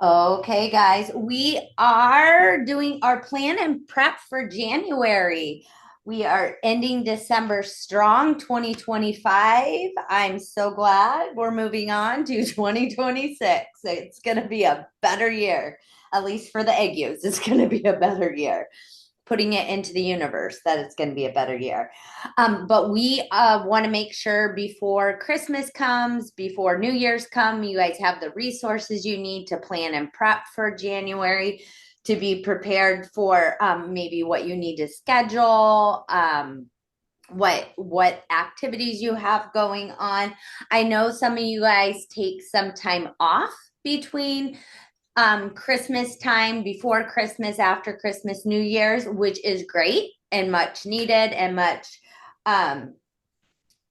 Okay, guys, we are doing our plan and prep for January. We are ending December strong, 2025. I'm so glad we're moving on to 2026. It's going to be a better year, at least for the egg yolks. It's going to be a better year. Putting it into the universe that it's going to be a better year. But we want to make sure before Christmas comes, before New Year's come, you guys have the resources you need to plan and prep for January, to be prepared for maybe what you need to schedule, what activities you have going on. I know some of you guys take some time off between Christmas time, before Christmas, after Christmas, New Year's, which is great and much needed and much um,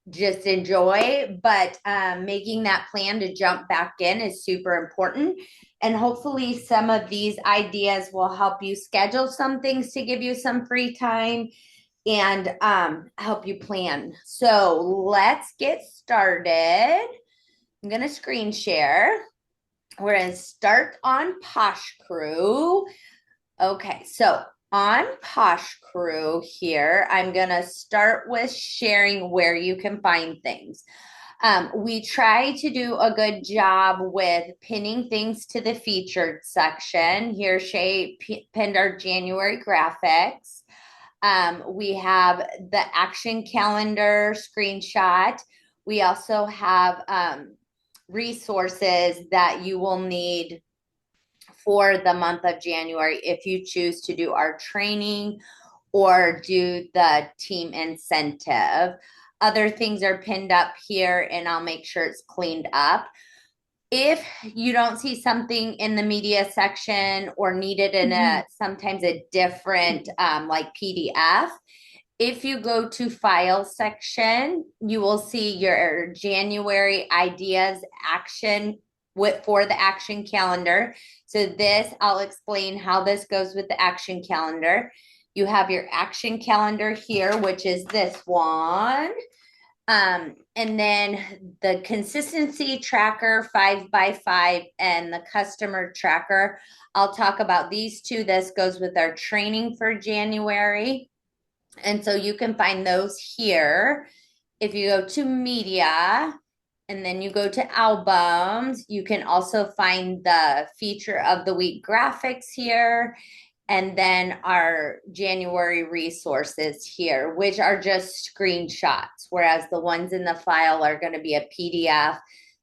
just enjoy. But making that plan to jump back in is super important. And hopefully, some of these ideas will help you schedule some things to give you some free time and help you plan. So let's get started. I'm going to screen share. We're going to start on Posh Crew. Okay, so on Posh Crew here, I'm going to start with sharing where you can find things. We try to do a good job with pinning things to the featured section. Here, Shay pinned our January graphics. We have the action calendar screenshot. We also have resources that you will need for the month of January if you choose to do our training or do the team incentive. Other things are pinned up here, and I'll make sure it's cleaned up. If you don't see something in the media section or need it in sometimes a different like PDF, if you go to file section, you will see your January ideas action for the action calendar. So this, I'll explain how this goes with the action calendar. You have your action calendar here, which is this one. And then the consistency tracker 5x5 and the customer tracker. I'll talk about these two. This goes with our training for January. And so you can find those here. If you go to media and then you go to albums, you can also find the feature of the week graphics here. And then our January resources here, which are just screenshots, whereas the ones in the file are going to be a PDF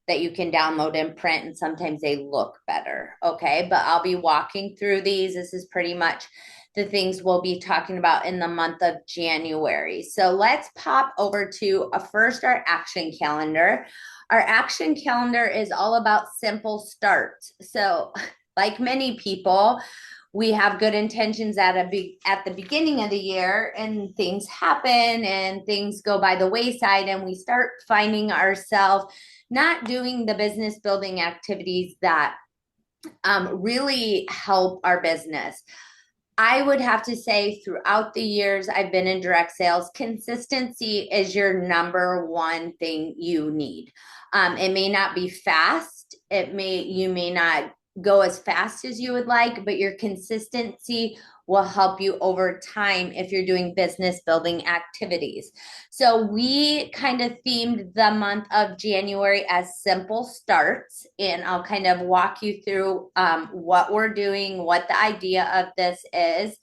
that you can download and print, and sometimes they look better. Okay, but I'll be walking through these. This is pretty much the things we'll be talking about in the month of January. So let's pop over to first our action calendar. Our action calendar is all about simple starts. So, like many people, we have good intentions at the beginning of the year, and things happen and things go by the wayside, and we start finding ourselves not doing the business building activities that really help our business. I would have to say throughout the years I've been in direct sales, consistency is your number one thing you need. It may not be fast. You may not go as fast as you would like, but your consistency will help you over time if you're doing business building activities. So we kind of themed the month of January as simple starts, and I'll kind of walk you through what we're doing, what the idea of this is.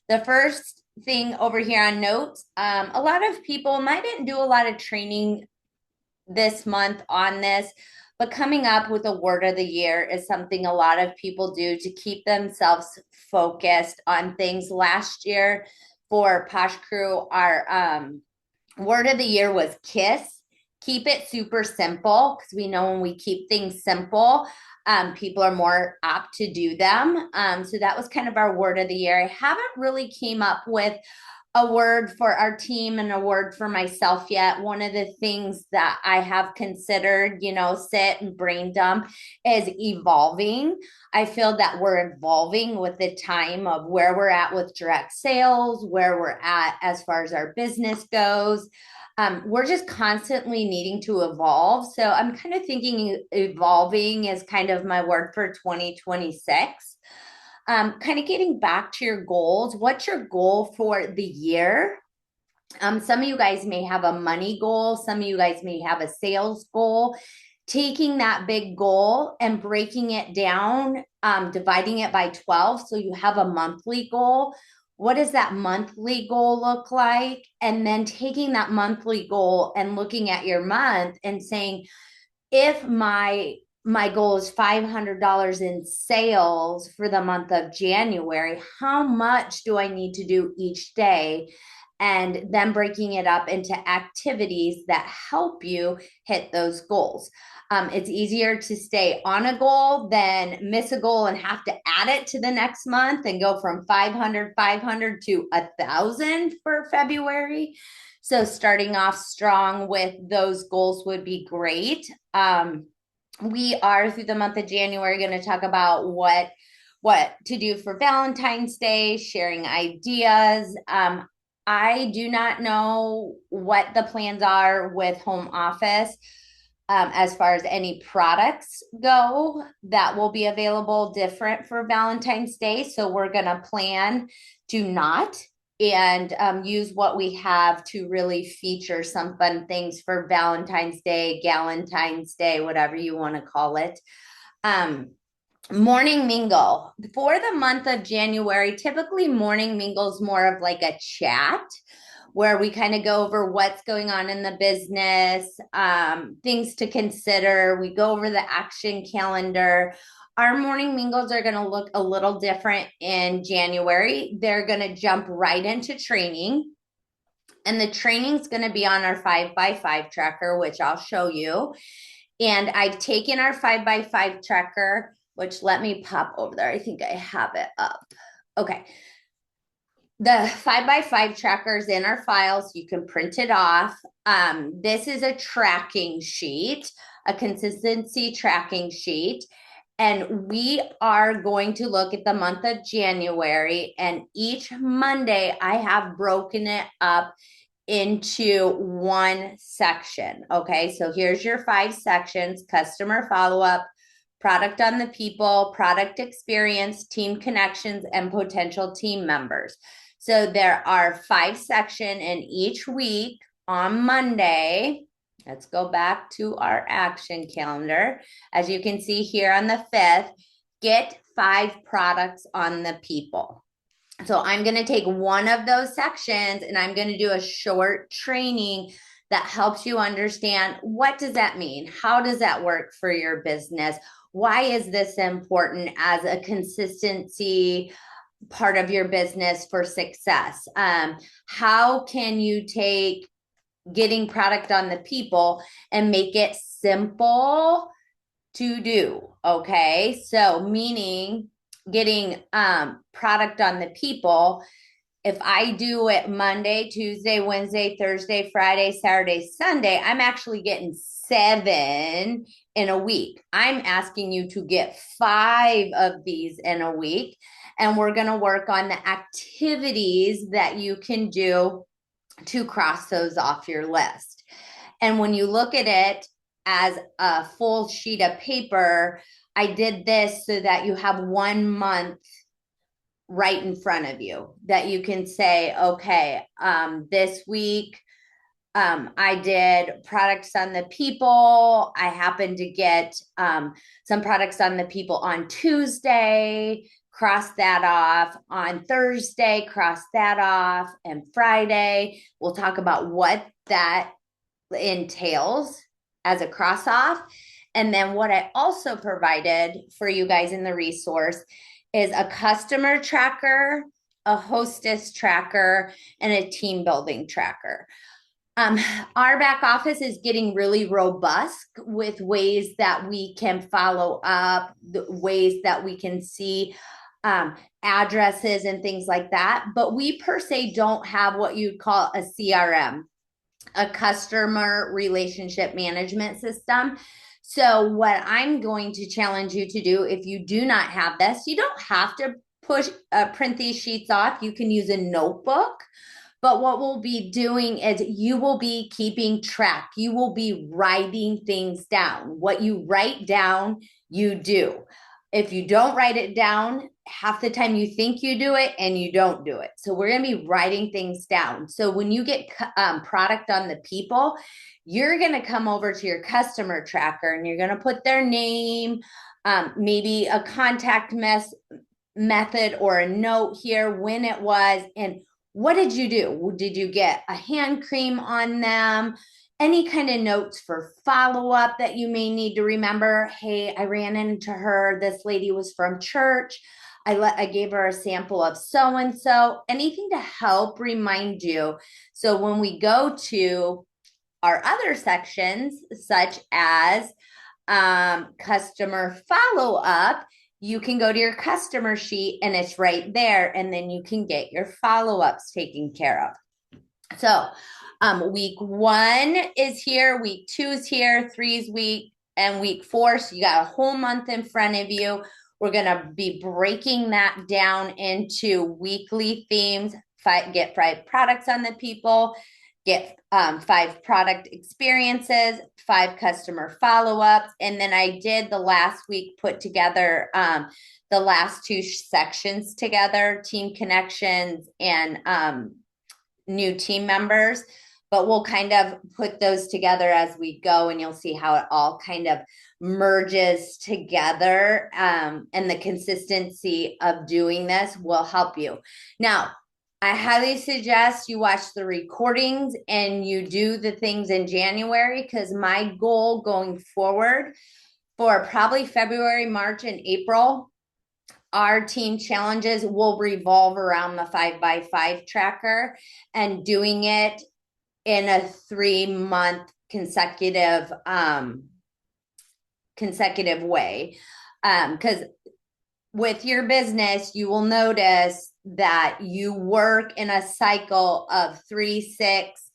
The first thing over here on notes, a lot of people, and I didn't do a lot of training this month on this, but coming up with a word of the year is something a lot of people do to keep themselves focused on things. Last year for Posh Crew, our word of the year was kiss. Keep it super simple, because we know when we keep things simple, people are more apt to do them. So that was kind of our word of the year. I haven't really came up with a word for our team and a word for myself yet. One of the things that I have considered, sit and brain dump, is evolving. I feel that we're evolving with the time of where we're at with direct sales, where we're at as far as our business goes. We're just constantly needing to evolve. So I'm kind of thinking evolving is kind of my word for 2026. Kind of getting back to your goals. What's your goal for the year? Some of you guys may have a money goal, some of you guys may have a sales goal. Taking that big goal and breaking it down, dividing it by 12, so you have a monthly goal. What does that monthly goal look like? And then taking that monthly goal and looking at your month and saying, if my goal is $500 in sales for the month of January, how much do I need to do each day? And then breaking it up into activities that help you hit those goals. It's easier to stay on a goal than miss a goal and have to add it to the next month and go from 500 to 1,000 for February. So starting off strong with those goals would be great. We are through the month of January going to talk about what to do for Valentine's Day, sharing ideas. I do not know what the plans are with home office as far as any products go that will be available different for Valentine's Day. So we're going to plan to not and use what we have to really feature some fun things for Valentine's Day, Galentine's Day, whatever you want to call it. Morning mingle for the month of January. Typically, morning mingle is more of like a chat where we kind of go over what's going on in the business, things to consider. We go over the action calendar. Our morning mingles are going to look a little different in January. They're going to jump right into training. And the training is going to be on our 5x5 tracker, which I'll show you. And I've taken our 5x5 tracker, which let me pop over there. I think I have it up. Okay. The 5x5 tracker is in our files. You can print it off. This is a tracking sheet, a consistency tracking sheet. And we are going to look at the month of January. And each Monday, I have broken it up into one section. Okay, so here's your 5 sections: customer follow-up, product on the people, product experience, team connections, and potential team members. So there are 5 sections in each week. On Monday, let's go back to our action calendar. As you can see here on the 5th, get 5 products on the people. So I'm going to take one of those sections and I'm going to do a short training that helps you understand, what does that mean? How does that work for your business? Why is this important as a consistency part of your business for success? How can you take getting product on the people and make it simple to do? Okay, so meaning getting product on the people. If I do it Monday, Tuesday, Wednesday, Thursday, Friday, Saturday, Sunday, I'm actually getting 7 in a week. I'm asking you to get 5 of these in a week. And we're going to work on the activities that you can do to cross those off your list. And when you look at it as a full sheet of paper, I did this so that you have 1 month right in front of you that you can say, okay, this week I did products on the people. I happened to get some products on the people on Tuesday, cross that off. On Thursday, cross that off. And Friday, we'll talk about what that entails as a cross off. And then what I also provided for you guys in the resource is a customer tracker, a hostess tracker, and a team building tracker. Our back office is getting really robust with ways that we can follow up, the ways that we can see addresses and things like that. But we per se don't have what you'd call a CRM, a customer relationship management system. So what I'm going to challenge you to do, if you do not have this, you don't have to print these sheets off. You can use a notebook But what we'll be doing is you will be keeping track. You will be writing things down. What you write down, you do. If you don't write it down, half the time you think you do it and you don't do it. So we're going to be writing things down. So when you get product on the people, you're going to come over to your customer tracker and you're going to put their name, maybe a contact method or a note here, when it was, and what did you do? Did you get a hand cream on them? Any kind of notes for follow up that you may need to remember. Hey, I ran into her. This lady was from church. I gave her a sample of so and so. Anything to help remind you. So when we go to our other sections, such as customer follow up, you can go to your customer sheet and it's right there. And then you can get your follow ups taken care of. So week 1 is here, week 2 is here, 3 is week 4. So you got a whole month in front of you. We're going to be breaking that down into weekly themes. Get 5 products on the people, get 5 product experiences, 5 customer follow-ups. And then I did the last week put together the last 2 sections together, team connections and new team members. But we'll kind of put those together as we go, and you'll see how it all kind of merges together. And the consistency of doing this will help you. Now, I highly suggest you watch the recordings and you do the things in January, because my goal going forward for probably February, March, and April, our team challenges will revolve around the 5x5 tracker and doing it in a 3-month consecutive way. Because with your business, you will notice that you work in a cycle of 3, 6,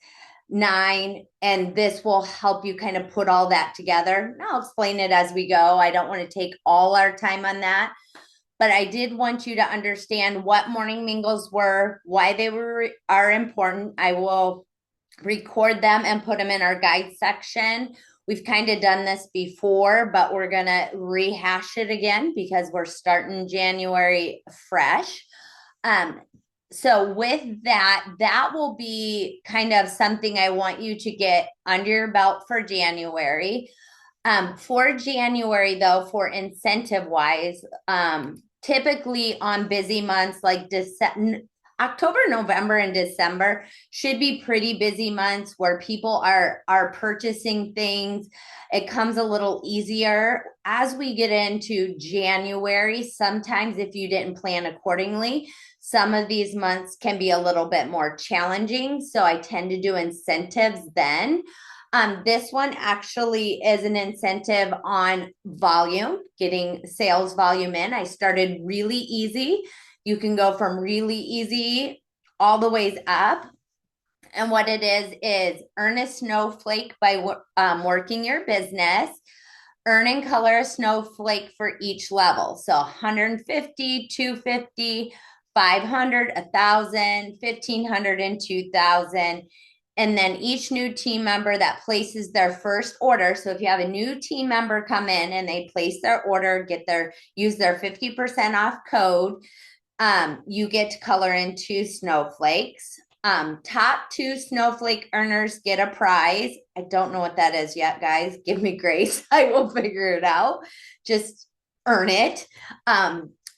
9, and this will help you kind of put all that together. And I'll explain it as we go. I don't want to take all our time on that, but I did want you to understand what morning mingles were, why they are important. I will record them and put them in our guide section. We've kind of done this before, but we're going to rehash it again because we're starting January fresh. So with that, that will be kind of something I want you to get under your belt for January. For January, though, for incentive wise, typically on busy months like October, November, and December should be pretty busy months where people are purchasing things. It comes a little easier. As we get into January, sometimes if you didn't plan accordingly, some of these months can be a little bit more challenging. So I tend to do incentives then. This one actually is an incentive on volume, getting sales volume in. I started really easy. You can go from really easy all the ways up. And what it is earn a snowflake by working your business, earn and color a snowflake for each level. So 150, 250, 500, 1,000, 1,500, and 2,000. And then each new team member that places their first order. So if you have a new team member come in and they place their order, use their 50% off code, you get to color in 2 snowflakes. Top 2 snowflake earners get a prize. I don't know what that is yet, guys. Give me grace. I will figure it out. Just earn it.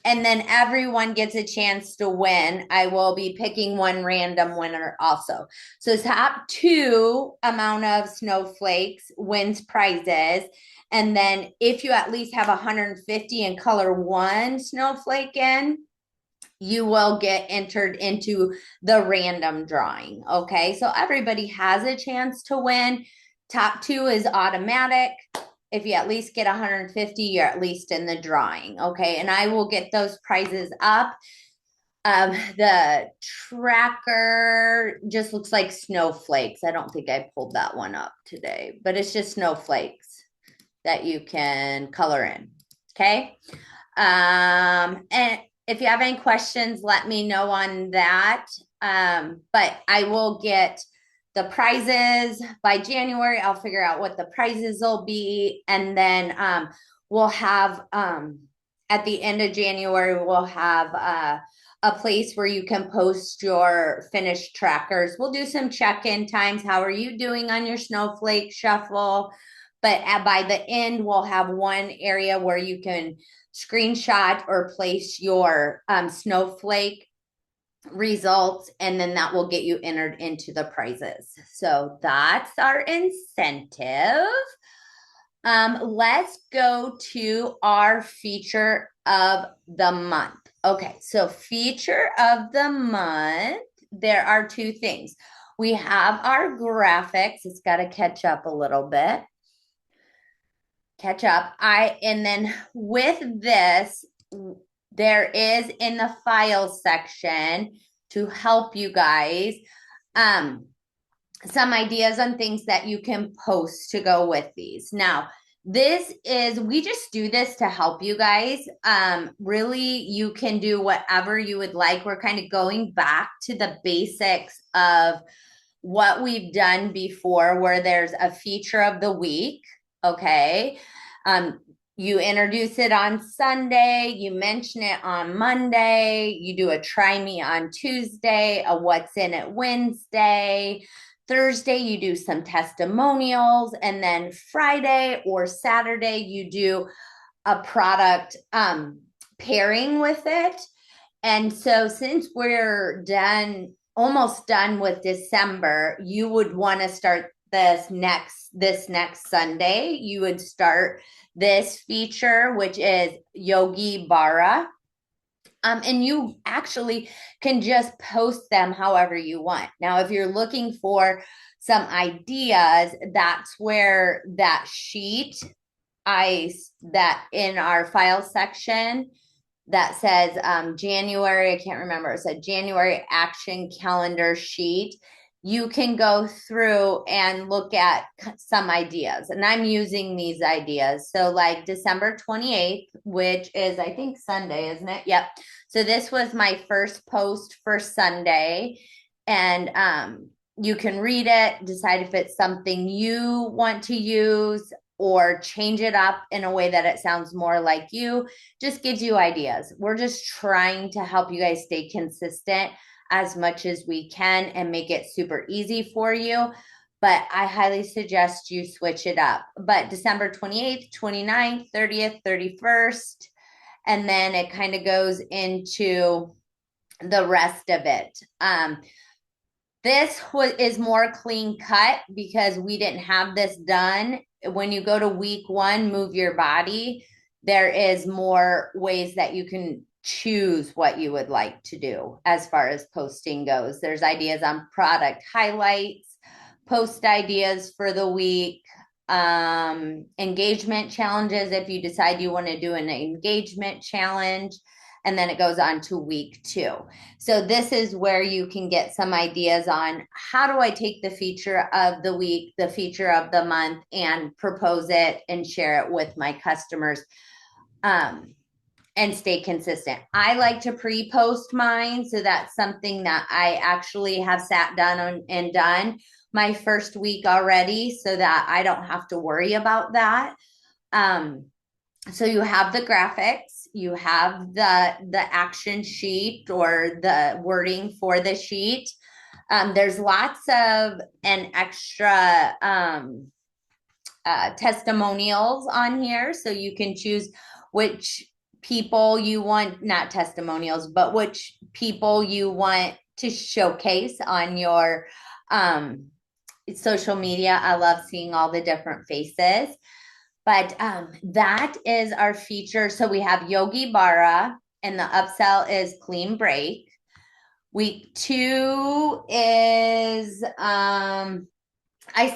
And then everyone gets a chance to win. I will be picking one random winner also. So top 2 amount of snowflakes wins prizes. And then if you at least have 150 and color 1 snowflake in, you will get entered into the random drawing. Okay, so everybody has a chance to win. Top 2 is automatic. If you at least get 150, you're at least in the drawing. Okay, and I will get those prizes up. The tracker just looks like snowflakes. I don't think I pulled that one up today, but it's just snowflakes that you can color in. Okay, and if you have any questions, let me know on that. But I will get the prizes by January. I'll figure out what the prizes will be. And then we'll have, at the end of January, we'll have a place where you can post your finished trackers. We'll do some check-in times. How are you doing on your snowflake shuffle? But by the end, we'll have one area where you can screenshot or place your snowflake results, and then that will get you entered into the prizes. So that's our incentive. Let's go to our feature of the month. Okay, so feature of the month, there are two things. We have our graphics. It's got to catch up a little bit. Catch up. And then with this, there is in the file section to help you guys some ideas on things that you can post to go with these. Now, we just do this to help you guys. Really, you can do whatever you would like. We're kind of going back to the basics of what we've done before, where there's a feature of the week. Okay. You introduce it on Sunday, you mention it on Monday, you do a try me on Tuesday, a what's in it Wednesday. Thursday, you do some testimonials, and then Friday or Saturday, you do a product pairing with it. And so since we're almost done with December, you would want to start this next Sunday. You would start this feature, which is Yogi Bar-a. And you actually can just post them however you want. Now, if you're looking for some ideas, that's where that sheet that in our file section that says January, I can't remember, it said January action calendar sheet. You can go through and look at some ideas. And I'm using these ideas. So like December 28th, which is, I think, Sunday, isn't it? Yep. So this was my first post for Sunday. And you can read it, decide if it's something you want to use or change it up in a way that it sounds more like you. Just gives you ideas. We're just trying to help you guys stay consistent as much as we can and make it super easy for you. But I highly suggest you switch it up. But December 28th, 29th, 30th, 31st, and then it kind of goes into the rest of it. This is more clean cut because we didn't have this done. When you go to week 1, move your body, there is more ways that you can choose what you would like to do as far as posting goes. There's ideas on product highlights, post ideas for the week, engagement challenges if you decide you want to do an engagement challenge. And then it goes on to week 2. So this is where you can get some ideas on how do I take the feature of the week, the feature of the month, and propose it and share it with my customers. And stay consistent. I like to pre-post mine. So that's something that I actually have sat down and done my first week already so that I don't have to worry about that. So you have the graphics, you have the action sheet or the wording for the sheet. There's lots of an extra testimonials on here. So you can choose which people you want, not testimonials, but which people you want to showcase on your social media. I love seeing all the different faces. But that is our feature. So we have Yogi Bar-a, and the upsell is clean break. Week 2 is I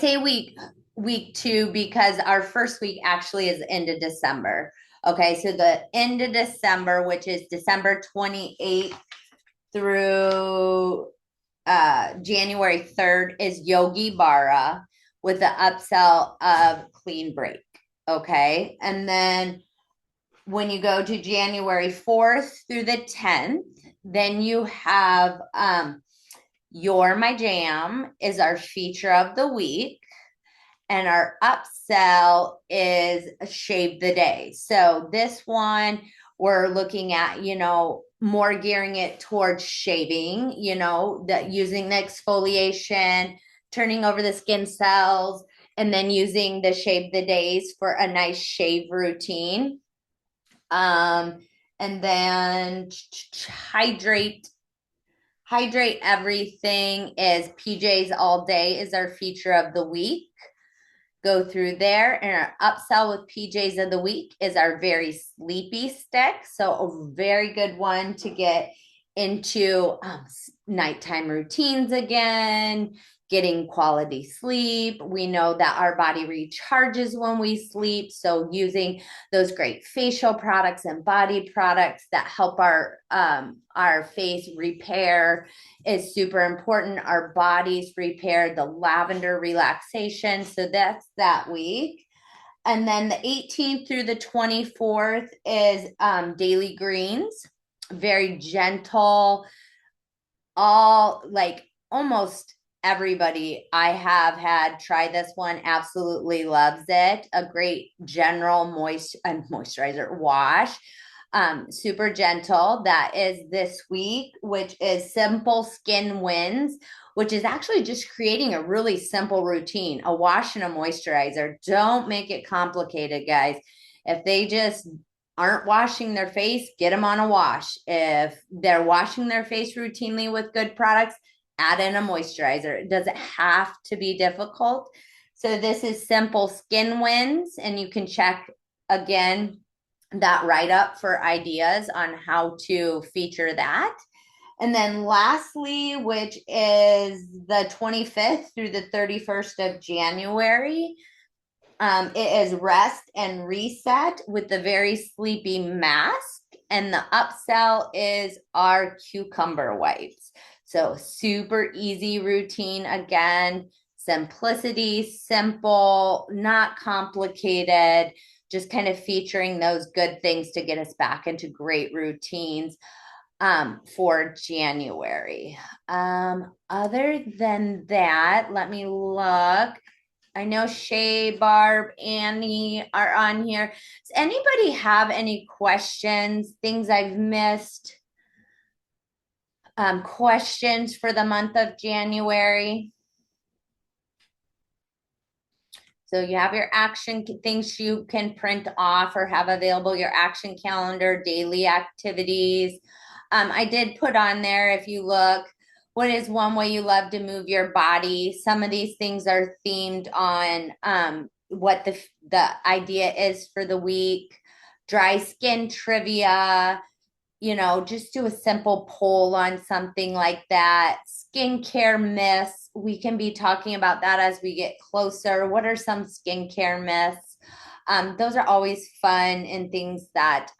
say week 2 because our first week actually is end of December. Okay, so the end of December, which is December 28th through January 3rd, is Yogi Bar-a with the upsell of clean break. Okay, and then when you go to January 4th through the 10th, then you have You're My Jam is our feature of the week. And our upsell is Shave the Day. So this one, we're looking at, more gearing it towards shaving, that using the exfoliation, turning over the skin cells, and then using the Shave the Days for a nice shave routine. Um, and then hydrate everything is PJs all day is our feature of the week. Go through there, and our upsell with PJs of the week is our very sleepy stick. So a very good one to get into nighttime routines again, getting quality sleep. We know that our body recharges when we sleep. So using those great facial products and body products that help our face repair is super important. Our bodies repair, the lavender relaxation. So that's that week. And then the 18th through the 24th is daily greens, very gentle, all like almost everybody I have had try this one absolutely loves it. A great general moisturizer wash. Super gentle. That is this week, which is Simple Skin Wins, which is actually just creating a really simple routine, a wash and a moisturizer. Don't make it complicated, guys. If they just aren't washing their face, get them on a wash. If they're washing their face routinely with good products, add in a moisturizer. It doesn't have to be difficult. So this is Simple Skin Wins, and you can check again that write up for ideas on how to feature that. And then lastly, which is the 25th through the 31st of January, it is Rest and Reset with the Very Sleepy Mask. And the upsell is our cucumber wipes. So super easy routine again, simplicity, simple, not complicated, just kind of featuring those good things to get us back into great routines for January. Other than that, let me look. I know Shay, Barb, Annie are on here. Does anybody have any questions, things I've missed? Questions for the month of January? So you have your action things you can print off or have available, your action calendar, daily activities. I did put on there, if you look, what is one way you love to move your body? Some of these things are themed on what the idea is for the week. Dry skin trivia, just do a simple poll on something like that. Skincare myths. We can be talking about that as we get closer. What are some skincare myths? Those are always fun and things that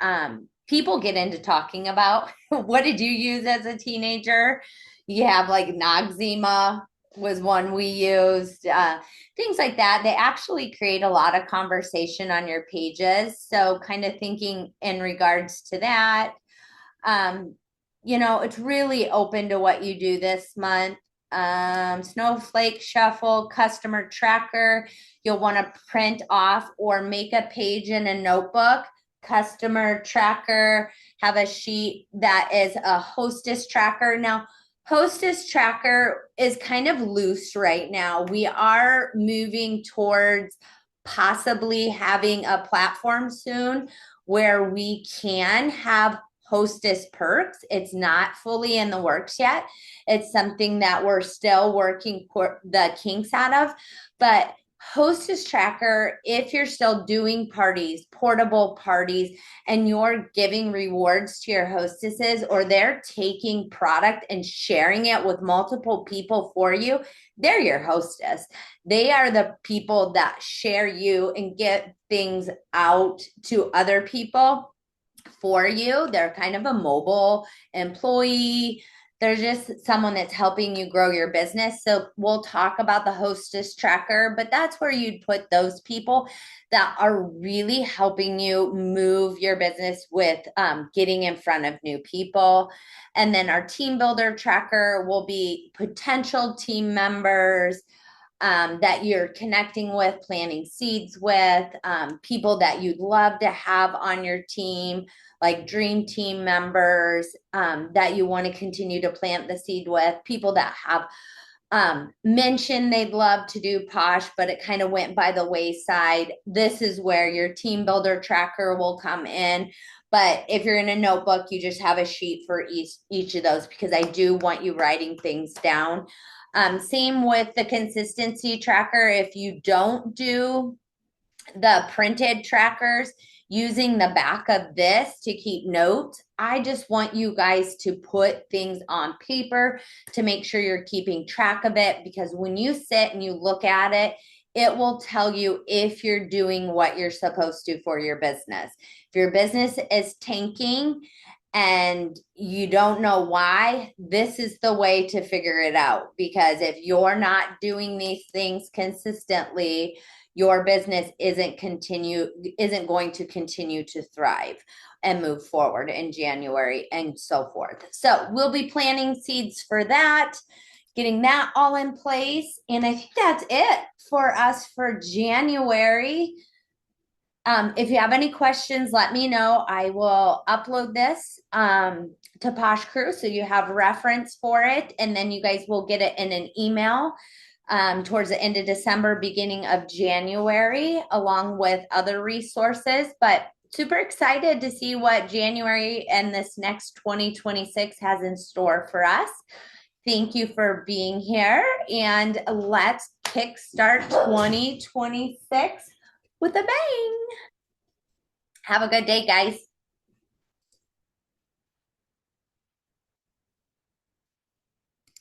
people get into talking about. What did you use as a teenager? You have like Noxzema was one we used, things like that. They actually create a lot of conversation on your pages. So kind of thinking in regards to that. It's really open to what you do this month. Snowflake shuffle, customer tracker. You'll want to print off or make a page in a notebook. Customer tracker, have a sheet that is a hostess tracker. Now, hostess tracker is kind of loose right now. We are moving towards possibly having a platform soon where we can have hostess perks. It's not fully in the works yet. It's something that we're still working the kinks out of. But hostess tracker, if you're still doing parties, portable parties, and you're giving rewards to your hostesses, or they're taking product and sharing it with multiple people for you, they're your hostess. They are the people that share you and get things out to other people for you. They're kind of a mobile employee. They're just someone that's helping you grow your business. So we'll talk about the hostess tracker, but that's where you'd put those people that are really helping you move your business with getting in front of new people. And then our team builder tracker will be potential team members that you're connecting with, planting seeds with, people that you'd love to have on your team, like dream team members that you want to continue to plant the seed with, people that have mentioned they'd love to do Posh, but it kind of went by the wayside. This is where your team builder tracker will come in. But if you're in a notebook, you just have a sheet for each of those because I do want you writing things down. Same with the consistency tracker. If you don't do the printed trackers using the back of this to keep notes, I just want you guys to put things on paper to make sure you're keeping track of it, because when you sit and you look at it, it will tell you if you're doing what you're supposed to for your business. If your business is tanking and you don't know why, this is the way to figure it out. Because if you're not doing these things consistently, your business isn't going to continue to thrive and move forward in January and so forth. So we'll be planting seeds for that, getting that all in place. And I think that's it for us for January. If you have any questions, let me know. I will upload this to Posh Crew so you have reference for it, and then you guys will get it in an email towards the end of December, beginning of January, along with other resources. But super excited to see what January and this next 2026 has in store for us. Thank you for being here, and let's kickstart 2026 with a bang. Have a good day, guys.